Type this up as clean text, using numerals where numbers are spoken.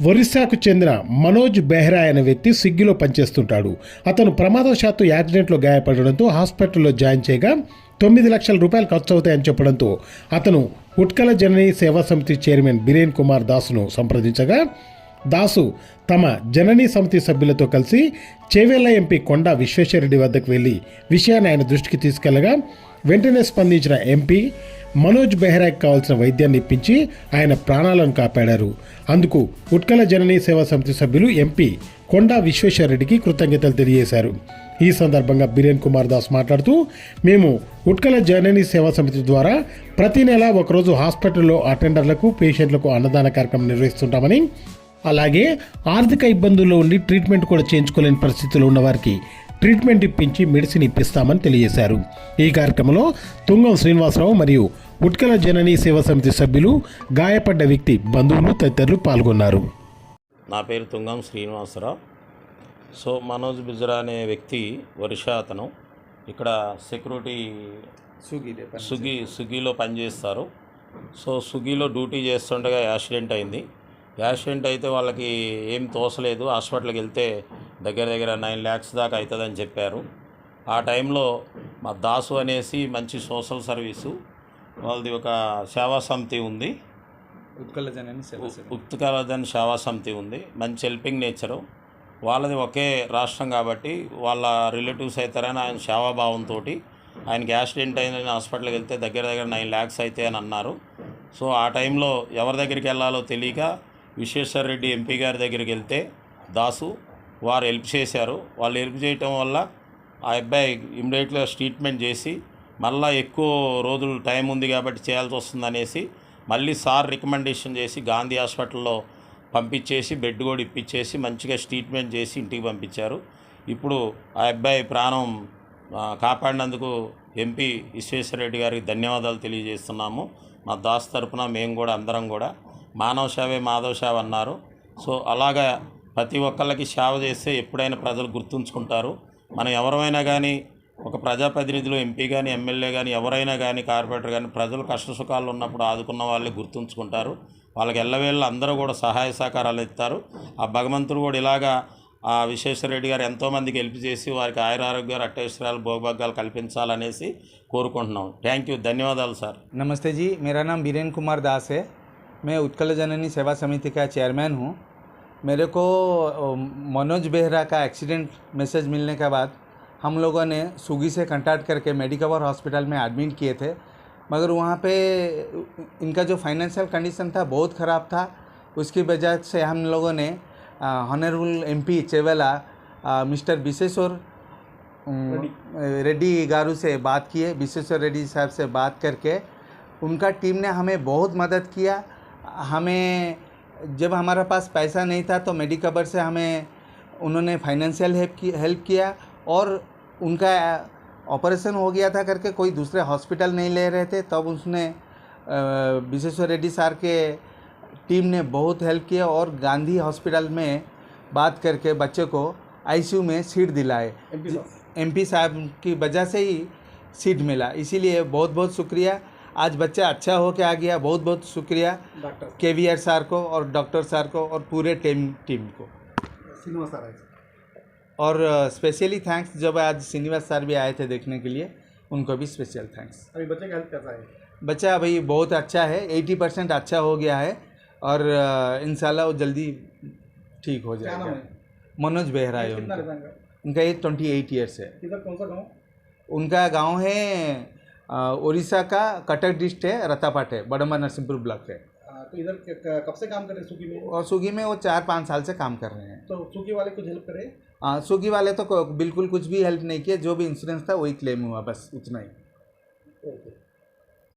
ఒరిస్సాకు చెందిన మనోజ్ బెహ్రా అనే వ్యక్తి స్విగ్గీలో పనిచేస్తుంటాడు. అతను ప్రమాదవశాత్తు యాక్సిడెంట్లో గాయపడడంతో హాస్పిటల్లో జాయిన్ చేయగా 9 లక్షల రూపాయలు ఖర్చు అవుతాయని చెప్పడంతో అతను ఉత్కల జననీ సేవా సమితి చైర్మన్ బిరేన్ కుమార్ దాస్ను సంప్రదించగా దాసు తమ జననీ సమితి సభ్యులతో కలిసి చేవెళ్ల ఎంపీ కొండా విశ్వేశ్వరరెడ్డి వద్దకు వెళ్లి విషయాన్ని ఆయన దృష్టికి తీసుకెళ్లగా వెంటనే స్పందించిన ఎంపీ మనోజ్ బెహ్రాకి కావాల్సిన వైద్యాన్ని ఇప్పించి ఆయన ప్రాణాలను కాపాడారు. అందుకు ఉత్కల జననీ సేవా సమితి సభ్యులు ఎంపీ కొండా విశ్వేశ్వరరెడ్డికి కృతజ్ఞతలు తెలియజేశారు. ఈ సందర్భంగా బిరేన్ కుమార్ దాస్ మాట్లాడుతూ, మేము ఉత్కల జననీ సేవా సమితి ద్వారా ప్రతి నెల ఒకరోజు హాస్పిటల్లో అటెండర్లకు పేషెంట్లకు అన్నదాన కార్యక్రమం నిర్వహిస్తుంటామని, అలాగే ఆర్థిక ఇబ్బందుల్లో ఉండి ట్రీట్మెంట్ కూడా చేయించుకోలేని పరిస్థితుల్లో ఉన్న వారికి ట్రీట్మెంట్ ఇప్పించి మెడిసిన్ ఇప్పిస్తామని తెలియజేశారు. ఈ కార్యక్రమంలో తుంగం శ్రీనివాసరావు మరియు ఉత్కల జననీ సేవా సమితి సభ్యులు, గాయపడ్డ వ్యక్తి బంధువులు తదితరులు పాల్గొన్నారు. నా పేరు తుంగం శ్రీనివాసరావు. సో మనోజ్ బిజ్రా అనే వ్యక్తి ఒరిస్సా అతను ఇక్కడ సెక్యూరిటీ స్విగ్గీలో పనిచేస్తారు. సో స్విగ్గీలో డ్యూటీ చేస్తుండగా యాక్సిడెంట్ అయింది. యాక్సిడెంట్ అయితే వాళ్ళకి ఏం తోసలేదు. హాస్పిటల్కి వెళ్తే దగ్గర 9 lakhs దాకా అవుతుందని చెప్పారు. ఆ టైంలో మా దాసు అనేసి మంచి సోషల్ సర్వీసు వాళ్ళది ఒక సేవా సమితి ఉంది, ఉత్కల జననీ సేవా సమితి ఉంది. మంచి హెల్పింగ్ నేచరు. వాళ్ళది ఒకే రాష్ట్రం కాబట్టి వాళ్ళ రిలేటివ్స్ అవుతారని ఆయన సేవాభావంతో ఆయనకి యాక్సిడెంట్ అయిందని హాస్పిటల్కి వెళ్తే దగ్గర 9 lakhs అయితే అని అన్నారు. సో ఆ టైంలో ఎవరి దగ్గరికి వెళ్ళాలో తెలియక విశ్వేశ్వరరెడ్డి ఎంపీ గారి దగ్గరికి వెళ్తే దాసు వారు హెల్ప్ చేశారు. వాళ్ళు హెల్ప్ చేయటం వల్ల ఆ అబ్బాయి ఇమ్మీడియట్గా ట్రీట్మెంట్ చేసి మళ్ళీ ఎక్కువ రోజులు టైం ఉంది కాబట్టి చేయాల్సి వస్తుందనేసి మళ్ళీ సార్ రికమెండేషన్ చేసి గాంధీ హాస్పిటల్లో పంపించేసి బెడ్ కూడా ఇప్పించేసి మంచిగా ట్రీట్మెంట్ చేసి ఇంటికి పంపించారు. ఇప్పుడు ఆ అబ్బాయి ప్రాణం కాపాడినందుకు ఎంపీ విశ్వేశ్వరరెడ్డి గారికి ధన్యవాదాలు తెలియజేస్తున్నాము. మా దాస్ తరపున మేము కూడా అందరం కూడా మానవ సేవే మాధవ సేవ అన్నారు. సో అలాగా ప్రతి ఒక్కళ్ళకి సేవ చేస్తే ఎప్పుడైనా ప్రజలు గుర్తుంచుకుంటారు. మనం ఎవరైనా కానీ ఒక ప్రజాప్రతినిధులు ఎంపీ కానీ ఎమ్మెల్యే కానీ ఎవరైనా కానీ కార్పొరేటర్ కానీ ప్రజలు కష్టసుఖాలు ఉన్నప్పుడు ఆదుకున్న వాళ్ళే గుర్తుంచుకుంటారు. వాళ్ళకి ఎల్లవేళ్ళ అందరూ కూడా సహాయ సహకారాలు ఇస్తారు. ఆ భగవంతుడు కూడా ఇలాగా ఆ విశ్వేశ్వరరెడ్డి గారు ఎంతోమందికి హెల్ప్ చేసి వారికి ఆయురారోగ్యాలు అట్టైశ్వర్యాలు భోగభాగ్యాలు కల్పించాలనేసి కోరుకుంటున్నాం. థ్యాంక్ యూ, ధన్యవాదాలు సార్. नमस्ते जी, मेरा नाम बीरेन कुमार दास है। मैं उत्कल जननी सेवा समिति का चेयरमैन हूँ। मेरे को मनोज बेहरा का एक्सीडेंट मैसेज मिलने के बाद हम लोगों ने स्विगी से कंटैक्ट करके मेडिकवर हॉस्पिटल में एडमिट किए थे, मगर वहाँ पे इनका जो फाइनेंशियल कंडीशन था बहुत ख़राब था। उसकी वजह से हम लोगों ने honourable MP Chevella mister Vishweshwar Reddy garu से बात किए। विश्वेश्वर रेड्डी साहब से बात करके उनका टीम ने हमें बहुत मदद किया। हमें जब हमारे पास पैसा नहीं था तो मेडिकवर से हमें उन्होंने फाइनेंशियल हेल्प किया और उनका ऑपरेशन हो गया था करके कोई दूसरे हॉस्पिटल नहीं ले रहे थे, तब उसने विश्वेश्वर रेड्डी सर के टीम ने बहुत हेल्प किया और गांधी हॉस्पिटल में बात करके बच्चे को आईसीयू में सीट दिलाए। एमपी साहब की वजह से ही सीट मिला, इसीलिए बहुत बहुत शुक्रिया। आज बच्चा अच्छा हो के आ गया। बहुत बहुत शुक्रिया केवीआर सर को और डॉक्टर सर को और पूरे टीम को। और स्पेशली थैंक्स जब आज श्रीनिवास सर भी आए थे देखने के लिए, उनको भी स्पेशल थैंक्स। अभी बच्चे का हेल्थ कैसा है? बच्चा अभी बहुत अच्छा है, 80% अच्छा हो गया है और इंशाल्लाह वो जल्दी ठीक हो जाएगा। मनोज बेहरा है उनका एज 28 ईयर्स है। किधर कौन सा गाँव? उनका गांव है उड़ीसा का कटक डिस्ट्रिक्ट है, रत्तापाट है, बड़म्बा नरसिंहपुर ब्लॉक है। तो इधर कब से काम कर रहे हैं स्विगी में? और स्विगी में वो 4-5 साल से काम कर रहे हैं। तो स्विगी वाले कुछ हेल्प करे? स्विगी वाले तो बिल्कुल कुछ भी हेल्प नहीं किए, जो भी इंश्योरेंस था वही क्लेम हुआ, बस उतना ही। ओके।